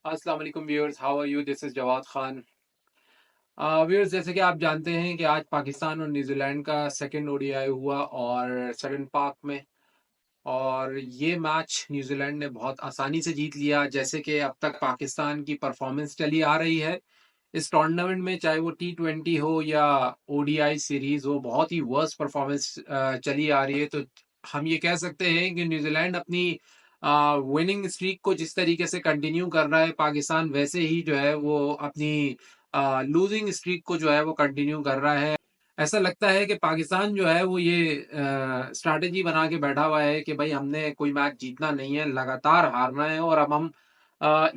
अस्सलाम वालेकुम viewers, how are you? This is Jawad Khan. Viewers, जैसे कि आप जानते हैं कि आज पाकिस्तान और न्यूजीलैंड का सेकंड ओडीआई हुआ और सडन पार्क में। और ये मैच न्यूजीलैंड ने बहुत आसानी से जीत लिया। जैसे कि अब तक पाकिस्तान की परफॉर्मेंस चली आ रही है इस टूर्नामेंट में, चाहे वो T20 हो या ओडीआई सीरीज हो, बहुत ही वर्स्ट परफॉर्मेंस चली आ रही है। तो हम ये कह सकते हैं कि न्यूजीलैंड अपनी विनिंग स्ट्रीक को जिस तरीके से कंटिन्यू कर रहा है, पाकिस्तान वैसे ही जो है वो अपनी लूजिंग स्ट्रीक को जो है वो कंटिन्यू कर रहा है। ऐसा लगता है कि पाकिस्तान जो है वो ये स्ट्रैटेजी बना के बैठा हुआ है कि भाई हमने कोई मैच जीतना नहीं है, लगातार हारना है। और अब हम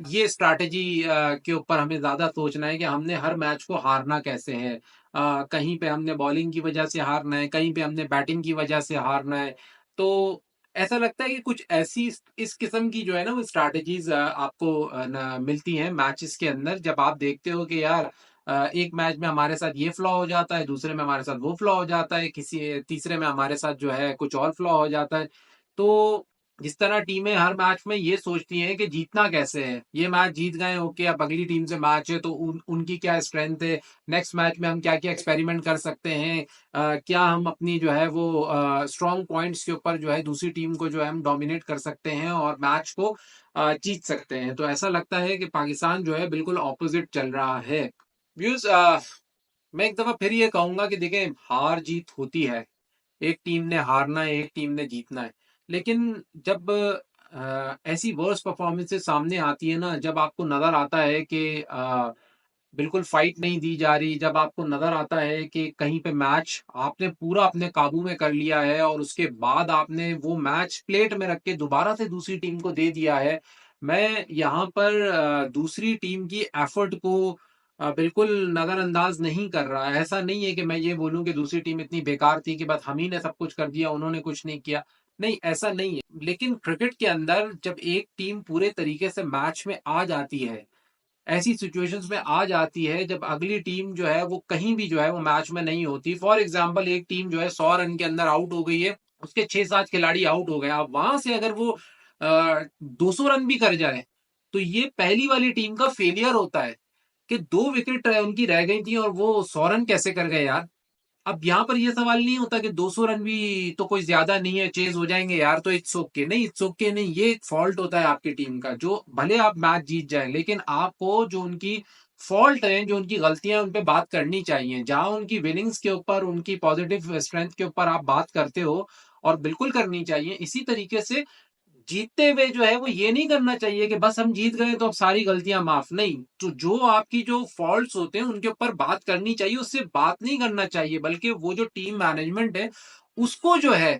ये स्ट्रैटेजी के ऊपर हमें ज्यादा सोचना है कि हमने हर मैच को हारना कैसे है। कहीं पे हमने बॉलिंग की वजह से हारना है, कहीं पे हमने बैटिंग की वजह से हारना है। तो ऐसा लगता है कि कुछ ऐसी इस किस्म की जो है ना वो स्ट्रैटेजीज आपको मिलती हैं मैचेस के अंदर, जब आप देखते हो कि यार एक मैच में हमारे साथ ये फ्लॉ हो जाता है, दूसरे में हमारे साथ वो फ्लॉ हो जाता है, किसी तीसरे में हमारे साथ जो है कुछ और फ्लॉ हो जाता है। तो जिस तरह टीमें हर मैच में ये सोचती हैं कि जीतना कैसे है, ये मैच जीत गए, ओके, अब अगली टीम से मैच है तो उनकी क्या स्ट्रेंथ है, नेक्स्ट मैच में हम क्या क्या एक्सपेरिमेंट कर सकते हैं, क्या हम अपनी जो है वो स्ट्रॉन्ग पॉइंट्स के ऊपर जो है दूसरी टीम को जो है हम डोमिनेट कर सकते हैं और मैच को जीत सकते हैं। तो ऐसा लगता है कि पाकिस्तान जो है बिल्कुल ऑपोजिट चल रहा है। व्यूज, मैं एक दफा फिर ये कहूंगा कि देखें, हार जीत होती है, एक टीम ने हारना है, एक टीम ने जीतना है। लेकिन जब ऐसी वर्स्ट परफॉर्मेंसेस सामने आती है ना, जब आपको नजर आता है कि बिल्कुल फाइट नहीं दी जा रही, जब आपको नजर आता है कि कहीं पे मैच आपने पूरा अपने काबू में कर लिया है और उसके बाद आपने वो मैच प्लेट में रख के दोबारा से दूसरी टीम को दे दिया है। मैं यहाँ पर दूसरी टीम की एफर्ट को बिल्कुल नजरअंदाज नहीं कर रहा है। ऐसा नहीं है कि मैं ये बोलूं कि दूसरी टीम इतनी बेकार थी कि बस हम ही ने सब कुछ कर दिया, उन्होंने कुछ नहीं किया। नहीं, ऐसा नहीं है। लेकिन क्रिकेट के अंदर जब एक टीम पूरे तरीके से मैच में आ जाती है, ऐसी सिचुएशंस में आ जाती है जब अगली टीम जो है वो कहीं भी जो है वो मैच में नहीं होती। फॉर एग्जांपल, एक टीम जो है 100 रन के अंदर आउट हो गई है, उसके 6-7 खिलाड़ी आउट हो गए, अब वहां से अगर वो 200 रन भी कर जाए तो ये पहली वाली टीम का फेलियर होता है कि 2 विकेट उनकी रह गई थी और वो 100 रन कैसे कर गए यार। अब यहाँ पर ये सवाल नहीं होता कि 200 रन भी तो कोई ज्यादा नहीं है, चेज हो जाएंगे यार, तो इट्स ओके। नहीं, इट्स ओके नहीं, ये एक फॉल्ट होता है आपकी टीम का। जो भले आप मैच जीत जाए, लेकिन आपको जो उनकी फॉल्ट है, जो उनकी गलतियां, उन पे बात करनी चाहिए। जहां उनकी विनिंग्स के ऊपर, उनकी पॉजिटिव स्ट्रेंथ के ऊपर आप बात करते हो, और बिल्कुल करनी चाहिए। इसी तरीके से जीतते हुए जो है वो ये नहीं करना चाहिए कि बस हम जीत गए तो अब सारी गलतियां माफ। नहीं, तो जो आपकी जो फॉल्ट्स होते हैं उनके ऊपर बात करनी चाहिए, उससे बात नहीं करना चाहिए, बल्कि वो जो टीम मैनेजमेंट है उसको जो है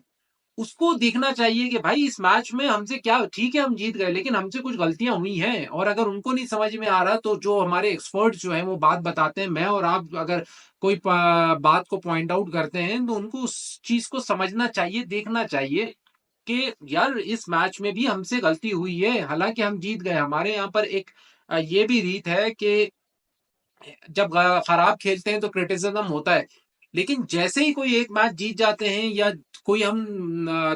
उसको देखना चाहिए कि भाई इस मैच में हमसे क्या, ठीक है हम जीत गए लेकिन हमसे कुछ गलतियां हुई हैं। और अगर उनको नहीं समझ में आ रहा तो जो हमारे एक्सपर्ट्स जो हैं वो बात बताते हैं, मैं और आप अगर कोई बात को पॉइंट आउट करते हैं तो उनको उस चीज को समझना चाहिए, देखना चाहिए कि यार इस मैच में भी हमसे गलती हुई है, हालांकि हम जीत गए। हमारे यहाँ पर एक ये भी रीत है कि जब खराब खेलते हैं तो क्रिटिसिज्म होता है, लेकिन जैसे ही कोई एक मैच जीत जाते हैं या कोई हम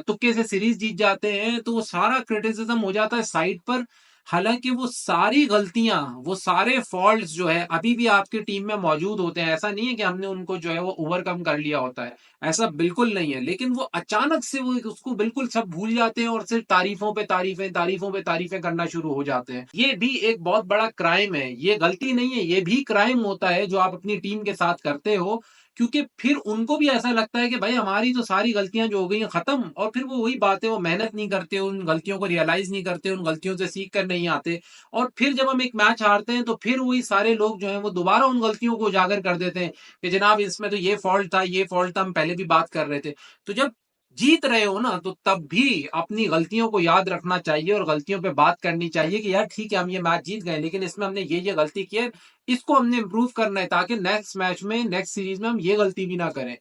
तुक्के से सीरीज जीत जाते हैं तो वो सारा क्रिटिसिज्म हो जाता है साइड पर। हालांकि वो सारी गलतियां, वो सारे फॉल्ट्स जो है अभी भी आपकी टीम में मौजूद होते हैं। ऐसा नहीं है कि हमने उनको जो है वो ओवरकम कर लिया होता है, ऐसा बिल्कुल नहीं है। लेकिन वो अचानक से वो उसको बिल्कुल सब भूल जाते हैं और सिर्फ तारीफों पे तारीफें, तारीफों पे तारीफें करना शुरू हो जाते हैं। ये भी एक बहुत बड़ा क्राइम है, ये गलती नहीं है, ये भी क्राइम होता है जो आप अपनी टीम के साथ करते हो। क्योंकि फिर उनको भी ऐसा लगता है कि भाई हमारी तो सारी गलतियां जो हो गई हैं खत्म, और फिर वो वही बात है, वो मेहनत नहीं करते, उन गलतियों को रियलाइज नहीं करते, उन गलतियों से सीख कर नहीं आते। और फिर जब हम एक मैच हारते हैं तो फिर वही सारे लोग जो हैं वो दोबारा उन गलतियों को उजागर कर देते हैं कि जनाब इसमें तो ये फॉल्ट था, ये फॉल्ट था, हम पहले भी बात कर रहे थे। तो जब जीत रहे हो ना तो तब भी अपनी गलतियों को याद रखना चाहिए और गलतियों पे बात करनी चाहिए कि यार ठीक है हम ये मैच जीत गए लेकिन इसमें हमने ये गलती की है, इसको हमने इम्प्रूव करना है ताकि नेक्स्ट मैच में, नेक्स्ट सीरीज में हम ये गलती भी ना करें।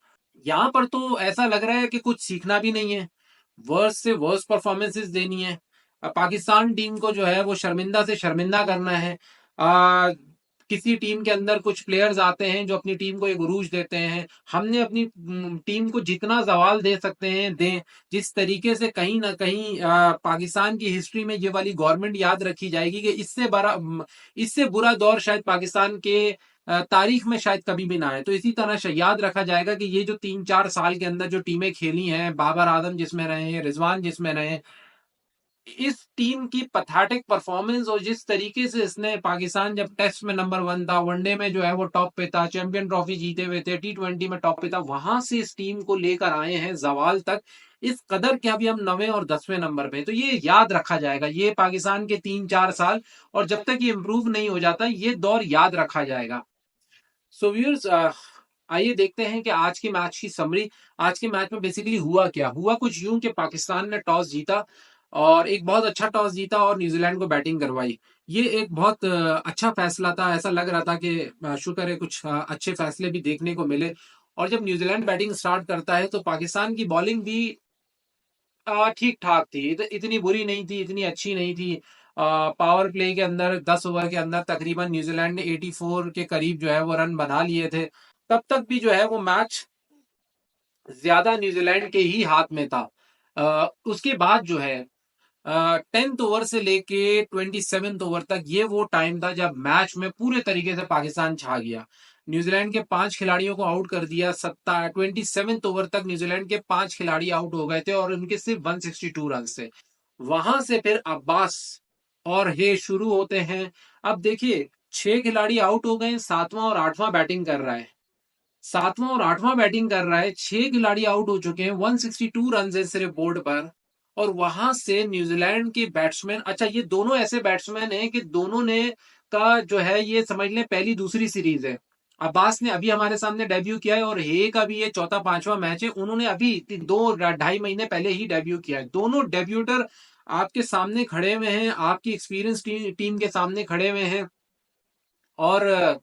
यहाँ पर तो ऐसा लग रहा है कि कुछ सीखना भी नहीं है, वर्स्ट से वर्स्ट परफॉर्मेंसेस देनी है। पाकिस्तान टीम को जो है वो शर्मिंदा से शर्मिंदा करना है। किसी टीम के अंदर कुछ प्लेयर्स आते हैं जो अपनी टीम को एक उरूज देते हैं। हमने अपनी टीम को जितना जवाल दे सकते हैं दें। जिस तरीके से कहीं ना कहीं पाकिस्तान की हिस्ट्री में ये वाली गवर्नमेंट याद रखी जाएगी कि इससे बुरा दौर शायद पाकिस्तान के तारीख में शायद कभी भी ना आए। तो इसी तरह से याद रखा जाएगा कि ये जो 3-4 साल के अंदर जो टीमें खेली हैं, बाबर आजम जिसमें रहे हैं, रिजवान जिसमें रहे, इस टीम की पथेटिक परफॉर्मेंस और जिस तरीके से इसने पाकिस्तान जब टेस्ट में नंबर 1 था, वनडे में जो है वो टॉप पे था, चैंपियन ट्रॉफी जीते हुए थे, T20 में टॉप पे था, वहां से इस टीम को लेकर आए हैं जवाल तक। इस कदर के अभी हम 9वें और 10वें नंबर पे, तो ये याद रखा जाएगा, ये पाकिस्तान के 3-4 साल, और जब तक ये इम्प्रूव नहीं हो जाता ये दौर याद रखा जाएगा। सो व्यूअर्स, आइए देखते हैं कि आज के मैच की समरी। आज के मैच में बेसिकली हुआ क्या, हुआ कुछ यूं कि पाकिस्तान ने टॉस जीता और एक बहुत अच्छा टॉस जीता और न्यूजीलैंड को बैटिंग करवाई। ये एक बहुत अच्छा फैसला था। ऐसा लग रहा था कि शुक्र है कुछ अच्छे फैसले भी देखने को मिले। और जब न्यूजीलैंड बैटिंग स्टार्ट करता है तो पाकिस्तान की बॉलिंग भी ठीक ठाक थी, इतनी बुरी नहीं थी, इतनी अच्छी नहीं थी। पावर प्ले के अंदर 10 ओवर के अंदर तकरीबन न्यूजीलैंड ने 84 के करीब जो है वो रन बना लिए थे। तब तक भी जो है वो मैच ज्यादा न्यूजीलैंड के ही हाथ में था। उसके बाद जो है 10th ओवर से लेके 27th ओवर तक ये वो टाइम था जब मैच में पूरे तरीके से पाकिस्तान छा गया। न्यूजीलैंड के 5 खिलाड़ियों को आउट कर दिया। 27th ओवर तक न्यूजीलैंड के 5 खिलाड़ी आउट हो गए थे और उनके सिर्फ 162 रन से। वहां से फिर अब्बास और हे शुरू होते हैं। अब देखिए, 6 खिलाड़ी आउट हो गए, सातवां और आठवां बैटिंग कर रहा है, सातवां और आठवां बैटिंग कर रहा है, 6 खिलाड़ी आउट हो चुके हैं, 162 रन है सिर्फ बोर्ड पर। और वहां से न्यूजीलैंड के बैट्समैन, अच्छा ये दोनों ऐसे बैट्समैन हैं कि दोनों ने का जो है ये समझ लें पहली दूसरी सीरीज है। अब्बास ने अभी हमारे सामने डेब्यू किया है और हे का भी ये चौथा पांचवा मैच है। उन्होंने अभी 2-2.5 महीने पहले ही डेब्यू किया है। दोनों डेब्यूटर आपके सामने खड़े हुए हैं, आपकी एक्सपीरियंस टीम के सामने खड़े हुए हैं। और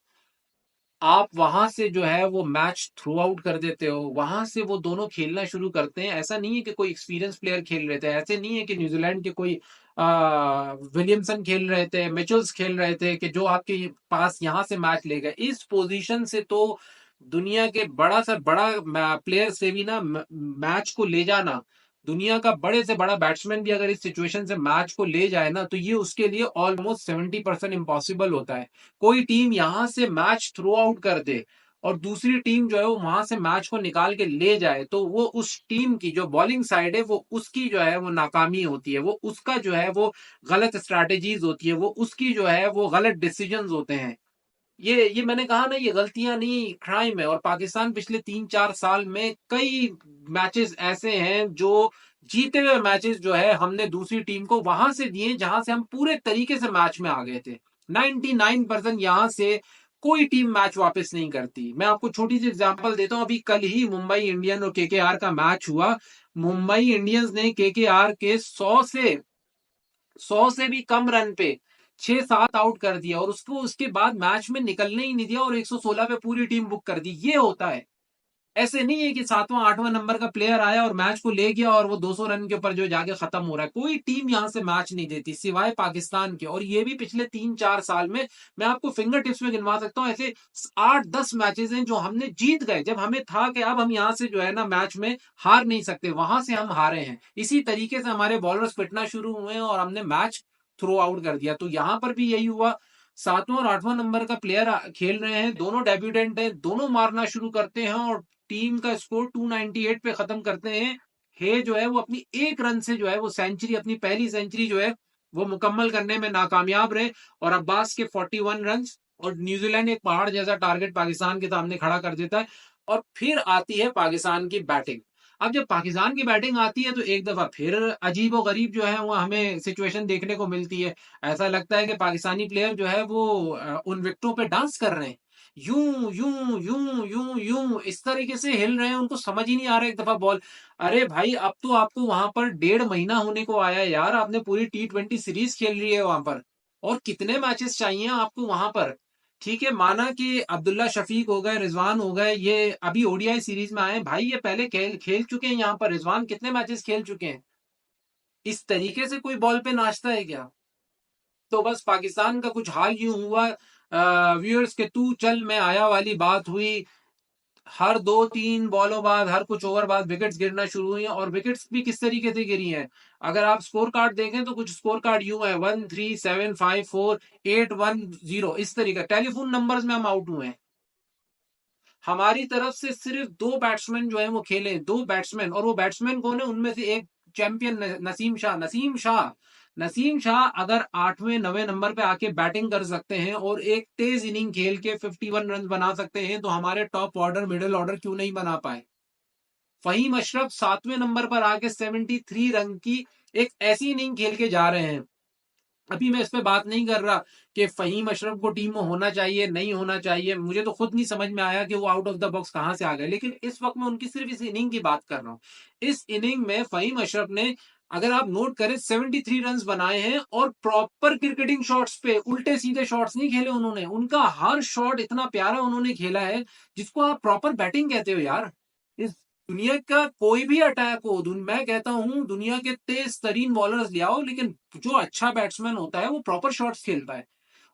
आप वहां से जो है वो मैच थ्रू आउट कर देते हो, वहां से वो दोनों खेलना शुरू करते हैं। ऐसा नहीं है कि कोई एक्सपीरियंस प्लेयर खेल रहे थे, ऐसे नहीं है कि न्यूजीलैंड के कोई विलियमसन खेल रहे थे, मिचेल्स खेल रहे थे कि जो आपके पास यहां से मैच ले गए। इस पोजीशन से तो दुनिया के बड़ा से बड़ा प्लेयर से भी ना मैच को ले जाना, दुनिया का बड़े से बड़ा बैट्समैन भी अगर इस सिचुएशन से मैच को ले जाए ना तो ये उसके लिए ऑलमोस्ट 70% इम्पॉसिबल होता है। कोई टीम यहां से मैच थ्रो आउट कर दे और दूसरी टीम जो है वो वहां से मैच को निकाल के ले जाए तो वो उस टीम की जो बॉलिंग साइड है वो उसकी जो है वो नाकामी होती है, वो उसका जो है वो गलत स्ट्रैटेजीज होती है, वो उसकी जो है वो गलत डिसीजंस होते हैं। ये मैंने कहा ना, ये गलतियां नहीं क्राइम है। और पाकिस्तान पिछले 3-4 साल में कई मैचेस ऐसे हैं जो जीते हुए मैचेस जो है हमने दूसरी टीम को वहां से दिए जहां से हम पूरे तरीके से मैच में आ गए थे। 99% यहां से कोई टीम मैच वापस नहीं करती। मैं आपको छोटी सी एग्जांपल देता हूं, अभी कल ही मुंबई इंडियन और केकेआर का मैच हुआ। मुंबई इंडियंस ने केकेआर के 100 से भी कम रन पे 6-7 आउट कर दिया और उसको उसके बाद मैच में निकलने ही नहीं दिया और 116 पे पूरी टीम बुक कर दी। ये होता है। ऐसे नहीं है कि 7वां 8वां नंबर का प्लेयर आया और मैच को ले गया और वो 200 रन के ऊपर जो जाके खत्म हो रहा है। कोई टीम यहां से मैच नहीं देती सिवाय पाकिस्तान के। और ये भी पिछले 3-4 साल में मैं आपको फिंगर टिप्स में गिनवा सकता हूं। ऐसे 8-10 मैचेस हैं जो हमने जीत गए जब हमें था कि अब हम यहां से जो है ना मैच में हार नहीं सकते, वहां से हम हारे हैं। इसी तरीके से हमारे बॉलर्स पिटना शुरू हुए हैं और हमने मैच थ्रो आउट कर दिया। तो यहां पर भी यही हुआ। 7वां और 8वां नंबर का प्लेयर खेल रहे हैं, दोनों डेब्यूटेंट हैं, दोनों मारना शुरू करते हैं और टीम का स्कोर 298 पे खत्म करते हैं। हे जो है वो अपनी 1 रन से जो है वो सेंचुरी, अपनी पहली सेंचुरी जो है वो मुकम्मल करने में नाकामयाब रहे। और अब्बास के 41 रन, और न्यूजीलैंड एक पहाड़ जैसा टारगेट पाकिस्तान के सामने खड़ा कर देता है। और फिर आती है पाकिस्तान की बैटिंग। अब जब पाकिस्तान की बैटिंग आती है तो एक दफा फिर अजीब और गरीब जो है वो हमें सिचुएशन देखने को मिलती है। ऐसा लगता है कि पाकिस्तानी प्लेयर जो है वो उन विकेटों पे डांस कर रहे हैं, यूं यूं यूं यूं यूं इस तरीके से हिल रहे हैं, उनको समझ ही नहीं आ रहा एक दफा बॉल। अरे भाई, अब तो आपको वहां पर 1.5 महीना होने को आया है यार, आपने पूरी T20 सीरीज खेल रही है वहां पर। और कितने मैचेस चाहिए आपको वहां पर? ठीक है, माना कि अब्दुल्ला शफीक हो गए, रिजवान हो गए, ये अभी ओडीआई सीरीज में आए हैं। भाई ये पहले खेल खेल चुके हैं यहाँ पर, रिजवान कितने मैचेस खेल चुके हैं। इस तरीके से कोई बॉल पे नाचता है क्या? तो बस पाकिस्तान का कुछ हाल यूं हुआ। व्यूअर्स के तू चल मैं आया वाली बात हुई। हर 2-3 बॉलों बाद, हर कुछ ओवर बाद विकेट्स गिरना शुरू हुई हैं, और विकेट्स भी किस तरीके से गिरी हैं। अगर आप स्कोर कार्ड देखें तो कुछ स्कोर कार्ड यूं है 1-3-7-5-4-8-1-0, इस तरीके टेलीफोन नंबर्स में हम आउट हुए हैं। हमारी तरफ से सिर्फ 2 बैट्समैन जो है वो खेले, 2 बैट्समैन, और वो बैट्समैन कौन है, उनमें से एक चैंपियन नसीम शाह अगर 8वें 9वें नंबर पे आके बैटिंग कर सकते हैं और एक तेज इनिंग खेल के 51 रन बना सकते हैं, तो हमारे टॉप ऑर्डर मिडिल ऑर्डर क्यों नहीं बना पाए। फहीम अशरफ 7वें नंबर पर आके 73 रन की एक ऐसी इनिंग खेल के जा रहे हैं। अभी मैं इस पे बात नहीं कर रहा कि फहीम अशरफ को टीम में होना चाहिए नहीं होना चाहिए, मुझे तो खुद नहीं समझ में आया कि वो आउट ऑफ द बॉक्स कहां से आ गए, लेकिन इस वक्त मैं उनकी सिर्फ इस इनिंग की बात कर रहा हूं। इस इनिंग में फहीम अशरफ ने, अगर आप नोट करें, 73 रन बनाए हैं, और प्रॉपर क्रिकेटिंग शॉट्स पे, उल्टे सीधे शॉट्स नहीं खेले उन्होंने। उनका हर शॉट इतना प्यारा उन्होंने खेला है जिसको आप प्रॉपर बैटिंग कहते हो यार। इस दुनिया का कोई भी अटैक हो, मैं कहता हूं दुनिया के तेज तरीन बॉलर्स ले आओ, लेकिन जो अच्छा बैट्समैन होता है वो प्रॉपर शॉट्स खेलता है।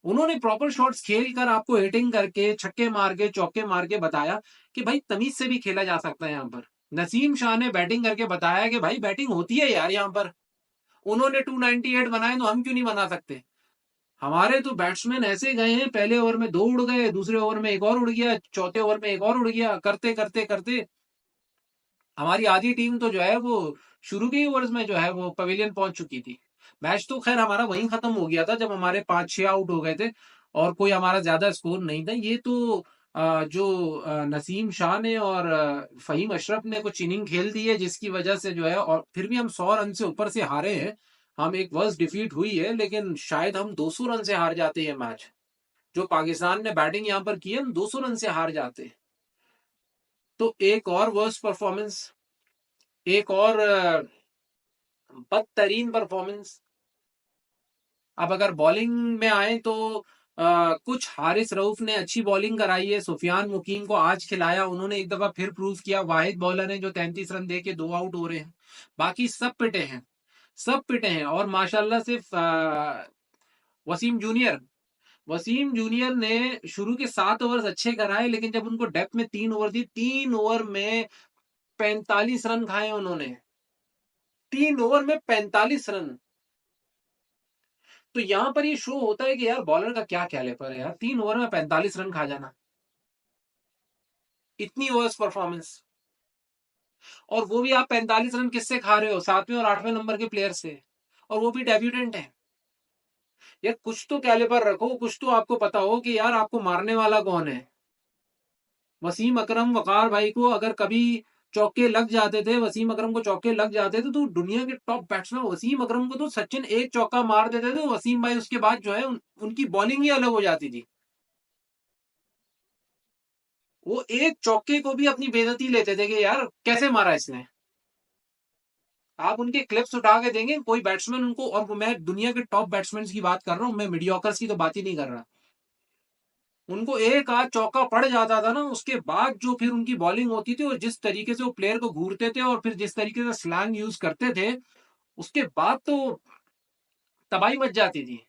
उन्होंने प्रॉपर शॉट्स खेल कर आपको हिटिंग करके, छक्के मार के, चौके मार के बताया कि भाई तमीज से भी खेला जा सकता है यहाँ पर। नसीम शाह ने बैटिंग करके बताया कि भाई बैटिंग होती है यार यहाँ पर। उन्होंने 298 बनाए, तो हम क्यों नहीं बना सकते। हमारे तो बैट्समैन ऐसे गए हैं, पहले ओवर में 2 उड़ गए, दूसरे ओवर में एक और उड़ गया, चौथे ओवर में एक और उड़ गया, करते करते करते हमारी आधी टीम तो जो है वो शुरू के ही ओवर्स में जो है वो पवेलियन पहुंच चुकी थी। मैच तो खैर हमारा वहीं खत्म हो गया था जब हमारे 5-6 आउट हो गए थे, और कोई हमारा ज्यादा स्कोर नहीं था। ये तो जो नसीम शाह ने और फहीम अशरफ ने कुछ इनिंग खेल दी है जिसकी वजह से जो है, और फिर भी हम 100 रन से ऊपर से हारे हैं। हम एक वर्स्ट डिफीट हुई है, लेकिन शायद हम 200 रन से हार जाते हैं मैच। जो पाकिस्तान ने बैटिंग यहाँ पर की है, हम 200 रन से हार जाते। तो एक और वर्स्ट परफॉर्मेंस, एक और बदतरीन परफॉर्मेंस। अब अगर बॉलिंग में आए तो कुछ हारिस रऊफ ने अच्छी बॉलिंग कराई है, सुफियान मुकीम को आज खिलाया, उन्होंने एक दफा फिर प्रूव किया, वाहिद बॉलर हैं जो 33 रन दे के 2 आउट हो रहे हैं। बाकी सब पिटे हैं, सब पिटे हैं। और माशाल्लाह से वसीम जूनियर वसीम जूनियर ने शुरू के 7 ओवर अच्छे कराए, लेकिन जब उनको डेप्थ में 3 ओवर दी, 3 ओवर में 45 रन खाए उन्होंने। 3 ओवर में 45 रन। तो यहां पर ये शो होता है कि यार बॉलर का क्या कैलिबर है यार, 3 ओवर में 45 रन खा जाना, इतनी वर्स परफॉर्मेंस। और वो भी आप 45 रन किससे खा रहे हो, 7वें और 8वें नंबर के प्लेयर से, और वो भी डेब्यूटेंट है। यार कुछ तो कैलिबर रखो, कुछ तो आपको पता हो कि यार आपको मारने वाला कौन है। वसीम अकरम, वकार भाई को अगर कभी चौके लग जाते थे, वसीम अकरम को चौके लग जाते थे, तो दुनिया के टॉप बैट्समैन, वसीम अकरम को तो सचिन एक चौका मार देते थे, वसीम भाई उसके बाद जो है उनकी बॉलिंग ही अलग हो जाती थी। वो एक चौके को भी अपनी बेइज्जती लेते थे कि यार कैसे मारा इसने। आप उनके क्लिप्स उठा के देंगे कोई बैट्समैन उनको, और मैं दुनिया के टॉप बैट्समैन की बात कर रहा हूं, मैं मीडियोकर्स की तो बात ही नहीं कर रहा। उनको एक आध चौका पड़ जाता था ना, उसके बाद जो फिर उनकी बॉलिंग होती थी, और जिस तरीके से वो प्लेयर को घूरते थे, और फिर जिस तरीके से स्लैंग यूज करते थे, उसके बाद तो तबाही मच जाती थी।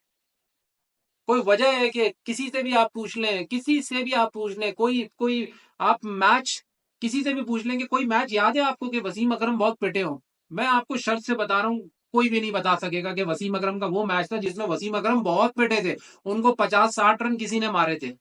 कोई वजह है कि किसी से भी आप पूछ लें, किसी से भी आप पूछ लें, कोई कोई आप मैच किसी से भी पूछ लें कि कोई मैच याद है आपको कि वसीम अकरम बहुत पिटे हो। मैं आपको शर्त से बता रहा हूँ, कोई भी नहीं बता सकेगा कि वसीम अकरम का वो मैच था जिसमें वसीम अकरम बहुत पिटे थे, उनको 50-60 रन किसी ने मारे थे।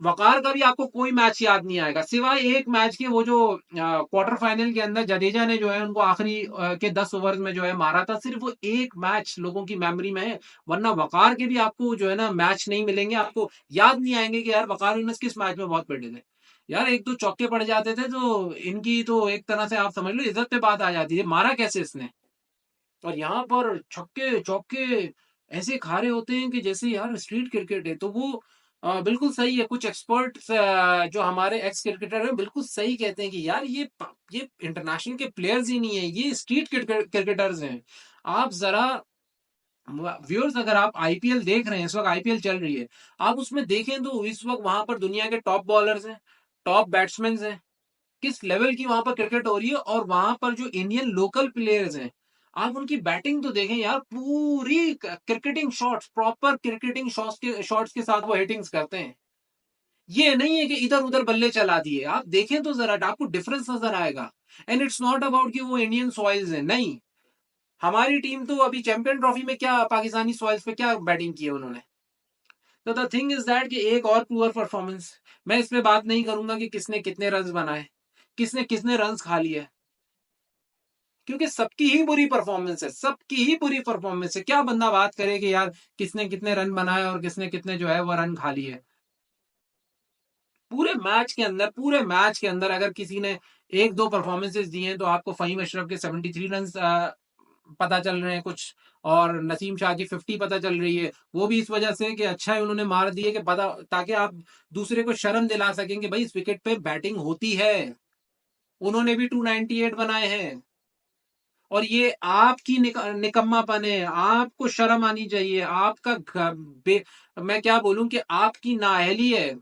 वकार का भी आपको कोई मैच याद नहीं आएगा, सिवाय एक मैच के, वो जो क्वार्टर फाइनल के अंदर जडेजा ने जो है उनको आखिरी के 10 ओवर में जो है मारा था, सिर्फ वो एक मैच लोगों की मेमोरी में है। वरना वकार के भी आपको जो है ना मैच नहीं मिलेंगे, आपको याद नहीं आएंगे कि यार वकार यूनिस किस मैच में बहुत पिटे थे। यार एक दो चौके पड़ जाते थे तो इनकी तो एक तरह से आप समझ लो इज्जत पे बात आ जाती है, मारा कैसे इसने। और यहाँ पर छक्के चौके ऐसे खा रहे होते हैं कि जैसे यार स्ट्रीट क्रिकेट है। तो वो बिल्कुल सही है, कुछ एक्सपर्ट जो हमारे एक्स क्रिकेटर हैं बिल्कुल सही कहते हैं कि यार ये इंटरनेशनल के प्लेयर्स ही नहीं है, ये स्ट्रीट क्रिकेटर्स हैं। आप जरा व्यूअर्स, अगर आप आईपीएल देख रहे हैं, इस वक्त आईपीएल चल रही है, आप उसमें देखें तो इस वक्त वहां पर दुनिया के टॉप बॉलर्स हैं, टॉप बैट्समैन हैं, किस लेवल की वहां पर क्रिकेट हो रही है। और वहां पर जो इंडियन लोकल प्लेयर्स हैं, आप उनकी बैटिंग तो देखें यार, पूरी cricketing shots, proper cricketing shots के साथ वो हिटिंग्स करते हैं। ये नहीं है कि इधर उधर बल्ले चला दिए, आप देखें तो जरा, आपको डिफरेंस नजर आएगा। एंड इट्स नॉट अबाउट कि वो इंडियन सॉइल्स है, नहीं। हमारी टीम तो अभी चैंपियन ट्रॉफी में क्या पाकिस्तानी सॉइल्स पे क्या बैटिंग की है उन्होंने। तो द थिंग इज दैट कि एक और पुअर परफॉर्मेंस। मैं इस पे बात नहीं करूंगा कि किसने कितने रन बनाए, किसने किसने रन खा लिए, क्योंकि सबकी ही बुरी परफॉर्मेंस है, सबकी ही बुरी परफॉर्मेंस है। क्या बंदा बात करे कि यार किसने कितने रन बनाए और किसने कितने जो है वो रन खा लिए। पूरे मैच के अंदर अगर किसी ने एक दो परफॉर्मेंसेस दिए हैं, तो आपको फहीम अशरफ के 73 रन पता चल रहे हैं कुछ, और नसीम शाह की 50 पता चल रही है। वो भी इस वजह से कि अच्छा है उन्होंने मार दिए, कि पता, ताकि आप दूसरे को शर्म दिला सकें कि भाई इस विकेट पे बैटिंग होती है। उन्होंने भी 298 बनाए हैं। और ये आपकी निकम्मापन है, आपको शर्म आनी चाहिए, आपका मैं क्या बोलूं कि आपकी नाअहली है।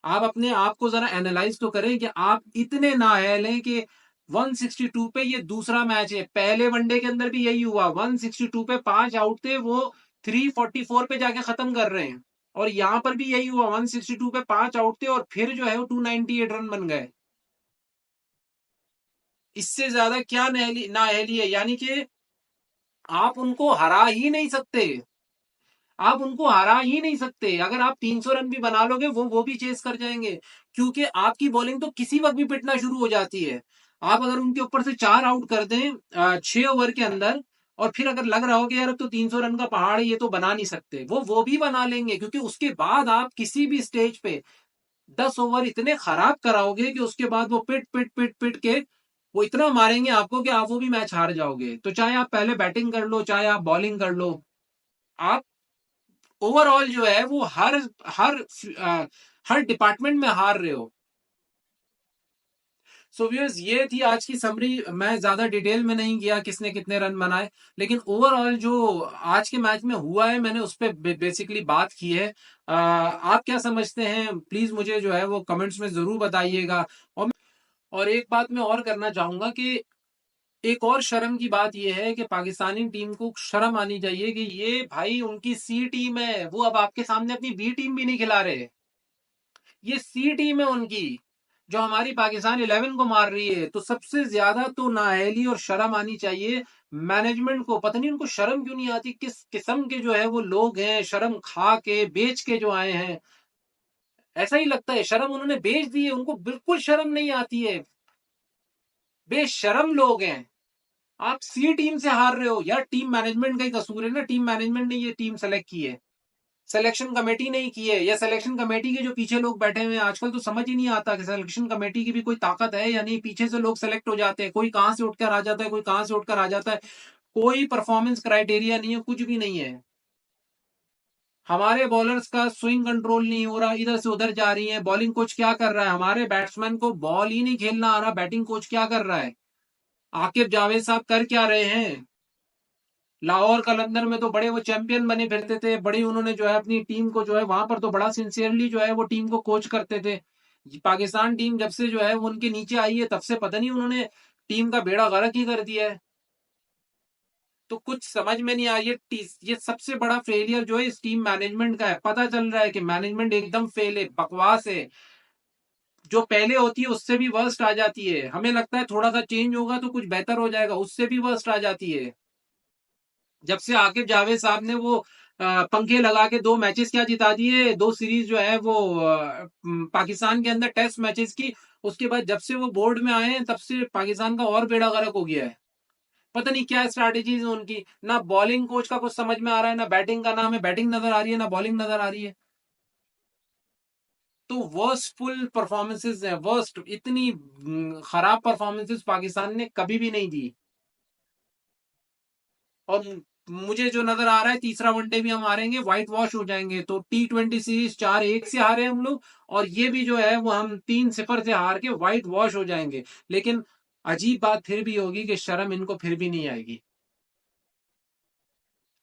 आप अपने आप को जरा एनालाइज तो करें कि आप इतने नाअहल हैं कि 162 पे ये दूसरा मैच है। पहले वनडे के अंदर भी यही हुआ, 162 पे 5 आउट थे, वो 344 पे जाके खत्म कर रहे हैं। और यहां पर भी यही हुआ, 162 पे 5 आउट थे और फिर जो है वो 298 रन बन गए। इससे ज्यादा क्या नाअहली है, यानी कि आप उनको हरा ही नहीं सकते। आप उनको हरा ही नहीं सकते। अगर आप 300 रन भी बना लोगे, वो भी चेस कर जाएंगे, क्योंकि आपकी बॉलिंग तो किसी वक्त भी पिटना शुरू हो जाती है। आप अगर उनके ऊपर से 4 आउट कर दें 6 ओवर के अंदर, और फिर अगर लग रहा हो कि यार अब तो 300 रन का पहाड़ है, ये तो बना नहीं सकते, वो भी बना लेंगे, क्योंकि उसके बाद आप किसी भी स्टेज पे 10 ओवर इतने खराब कराओगे कि उसके बाद वो पिट पिट पिट पिट के वो इतना मारेंगे आपको कि आप वो भी मैच हार जाओगे। तो चाहे आप पहले बैटिंग कर लो, चाहे आप बॉलिंग कर लो, आप ओवरऑल जो है वो हर हर डिपार्टमेंट में हार रहे हो। सो व्यूअर्स, ये थी आज की समरी। मैं ज्यादा डिटेल में नहीं गया किसने कितने रन बनाए, लेकिन ओवरऑल जो आज के मैच में हुआ है, मैंने उस पर बेसिकली बात की है। आप क्या समझते हैं, प्लीज मुझे जो है वो कमेंट्स में जरूर बताइएगा। और एक बात मैं और करना चाहूंगा कि एक और शर्म की बात यह है कि पाकिस्तानी टीम को शर्म आनी चाहिए कि ये भाई उनकी सी टीम है, वो अब आपके सामने अपनी बी टीम भी नहीं खिला रहे। ये सी टीम है उनकी, जो हमारी पाकिस्तान 11 को मार रही है। तो सबसे ज्यादा तो नाअहली और शर्म आनी चाहिए मैनेजमेंट को। पता नहीं उनको शर्म क्यों नहीं आती, किस किस्म के जो है वो लोग हैं, शर्म खा के बेच के जो आए हैं। ऐसा ही लगता है शर्म उन्होंने बेच दी है, उनको बिल्कुल शर्म नहीं आती है। बेशरम लोग हैं। आप सी टीम से हार रहे हो यार, टीम मैनेजमेंट का ही कसूर है ना। टीम मैनेजमेंट ने ये टीम सेलेक्ट की है, सिलेक्शन कमेटी नहीं की है। या सिलेक्शन कमेटी के जो पीछे लोग बैठे हुए हैं, आजकल तो समझ ही नहीं आता कि सिलेक्शन कमेटी की भी कोई ताकत है या नहीं। पीछे से लोग सेलेक्ट हो जाते हैं, कोई कहां से उठकर आ जाता है, कोई कहां से उठकर आ जाता है। कोई परफॉर्मेंस क्राइटेरिया नहीं है, कुछ भी नहीं है। हमारे बॉलर्स का स्विंग कंट्रोल नहीं हो रहा, इधर से उधर जा रही है। बॉलिंग कोच क्या कर रहा है, हमारे बैट्समैन को बॉल ही नहीं खेलना आ रहा, बैटिंग कोच क्या कर रहा है। आकिब जावेद साहब कर क्या रहे हैं। लाहौर कलंदर में तो बड़े वो चैंपियन बने फिरते थे, बड़ी उन्होंने जो है अपनी टीम को जो है वहां पर तो बड़ा सिंसियरली जो है वो टीम को कोच करते थे। पाकिस्तान टीम जब से जो है वो उनके नीचे आई है, तब से पता नहीं उन्होंने टीम का बेड़ा गर्क ही कर दिया है। तो कुछ समझ में नहीं आया। ये सबसे बड़ा फेलियर जो है इस टीम मैनेजमेंट का है। पता चल रहा है कि मैनेजमेंट एकदम फेल है, बकवास है। जो पहले होती है उससे भी वर्स्ट आ जाती है। हमें लगता है थोड़ा सा चेंज होगा तो कुछ बेहतर हो जाएगा, उससे भी वर्स्ट आ जाती है। जब से आकिब जावेद साहब ने वो पंखे लगा के 2 मैचेस क्या जिता दिए, 2 सीरीज जो है वो पाकिस्तान के अंदर टेस्ट मैचेस की। उसके बाद जब से वो बोर्ड में आए हैं, तब से पाकिस्तान का और बेड़ा गर्क हो गया है। पता नहीं क्या स्ट्रैटेजीज है उनकी, ना बॉलिंग कोच का कुछ समझ में आ रहा है, ना बैटिंग का, ना हमें बैटिंग नजर आ रही है, ना बॉलिंग नजर आ रही है। तो वर्स्टफुल परफॉर्मेंसेज है, वर्स्ट, इतनी खराब परफॉर्मेंसेज पाकिस्तान ने कभी भी नहीं दी। और मुझे जो नजर आ रहा है, तीसरा वनडे भी हम हारेंगे, व्हाइट वॉश हो जाएंगे। तो T20 सीरीज 4-1 से हारे हम लोग, और ये भी जो है वो हम 3-0 से हार के व्हाइट वॉश हो जाएंगे। लेकिन अजीब बात फिर भी होगी कि शर्म इनको फिर भी नहीं आएगी,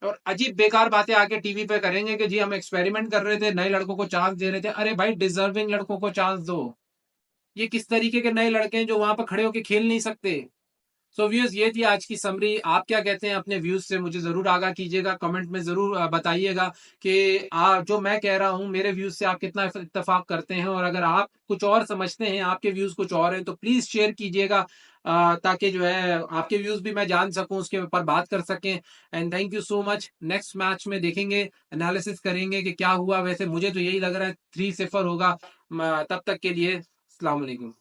और अजीब बेकार बातें आके टीवी पे करेंगे कि जी हम एक्सपेरिमेंट कर रहे थे, नए लड़कों को चांस दे रहे थे। अरे भाई, डिजर्विंग लड़कों को चांस दो। ये किस तरीके के नए लड़के हैं जो वहां पर खड़े होके खेल नहीं सकते। सो व्यूअर्स, ये थी आज की समरी। आप क्या कहते हैं? अपने व्यूज से मुझे जरूर आगाह कीजिएगा, कमेंट में जरूर बताइएगा कि जो मैं कह रहा हूँ मेरे व्यूज से आप कितना इत्तेफाक करते हैं, और अगर आप कुछ और समझते हैं, आपके व्यूज कुछ और हैं, तो प्लीज शेयर कीजिएगा, ताकि जो है आपके व्यूज भी मैं जान सकूं, उसके ऊपर बात कर सकें। And thank you so much. Next match में देखेंगे, एनालिसिस करेंगे कि क्या हुआ। वैसे मुझे तो यही लग रहा है 3-0 होगा। तब तक के लिए अस्सलाम वालेकुम।